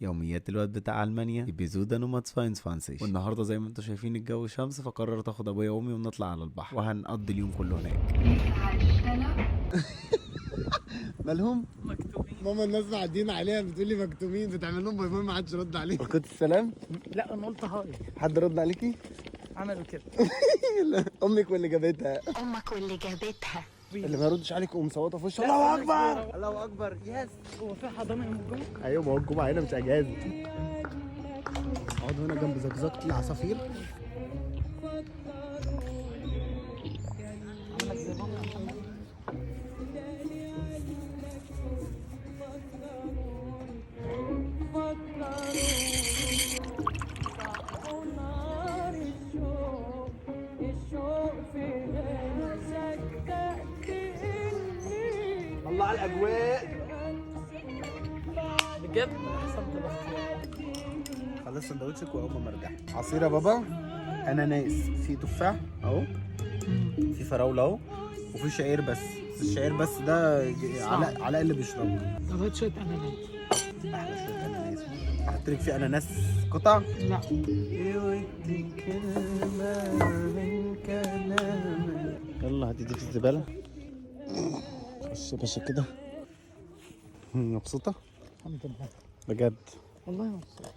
يوميات الواد بتاع المانيا بيزودا نوماد ساينس فانسي. والنهارده زي ما انتم شايفين الجو شمس، فقررت اخد ابويا وامي ونطلع على البحر وهنقضي اليوم كله هناك. مالهم؟ مكتوبين. ماما الناس معديين عليها بتقول لي مكتومين، بتعمل لهم باي باي ما حدش رد عليك. كنت السلام؟ لا انا قلت هاي. حد رد عليكي؟ عملوا كده. امك واللي جابتها. امك واللي جابتها. اللي ما يردش عليك قوم صوته في وشه الله اكبر الله اكبر. يس. هو في حضانه يوم الجمعه؟ ايوه ما هو الجمعه هنا مش اجازه. اقعدوا هنا جنب زقزقه العصافير. عملك زي بابا محمد. الله على الاجواء. بجد حسبت الاختيار. خلص سندوتشك واقوم ارجع. عصير يا بابا، اناناس، في تفاح اهو، في فراوله اهو، وفي شعير بس الشعير بس ده علاء اللي بيشربه. طب هات شويه اناناس. احلى شويه اناناس. احط لك في اناناس قطع. لا يلا هاتي دي في الزباله. خش يا باشا كده. مبسوطه؟ الحمد لله بجد والله مبسوط.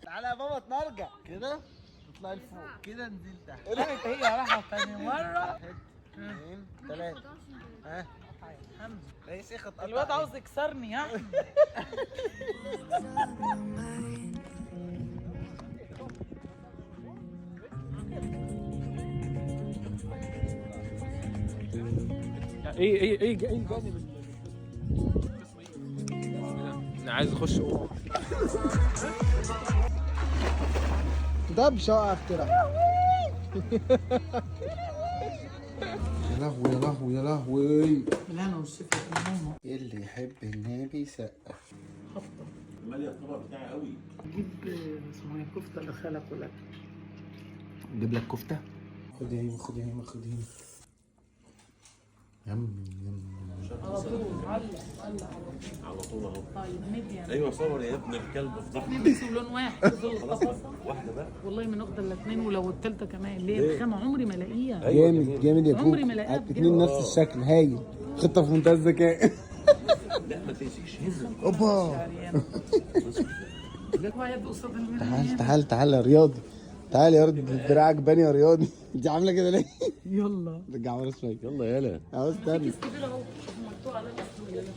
تعالى يا بابا نرجع كده، تطلعي لفوق كده نزل تحت. كانت هي راحه تاني مره. 2 3 ها الحمد رئيس اخد لله. الواد عاوز يكسرني يا احمد. ايه جانب انا عايز اخش جوه. دبش اوقف كده. يا لهوي يا لهوي يا لهوي. لا انا والشفا في ماما. اللي يحب النبي يسقف. خبطه. مالي الطبق بتاعي قوي. جيب اسمه ايه كفته لخالك ولا اجيب لك كفته. خد هنا خد هنا خد هنا. يم يم. على طول. علق على طول اهو. طيب ميديم. ايوه صور يا ابن الكلب افضحني. اثنين بيسوا لون واحد. خلاص واحده بقى. والله من اخد الاثنين ولو الثالثه كمان اللي هي الخامه عمري ما الاقيها. جامد جامد يا عمري كوك. ما الاقيها اتنين بجد. نفس الشكل هايل. خطه في منتهى الذكاء. لا ما تنسيش هنا. اوبا. هو يد قصاد الميديم. تعال تعال تعال يا رياضي. تعال يا رياضي دراعك باني يا رياضي. انت عامله كده ليه؟ يلا رجع ورا شويه. يلا يلا. اهو استنى. كيس كبير اهو مكتوب عليه الاسم.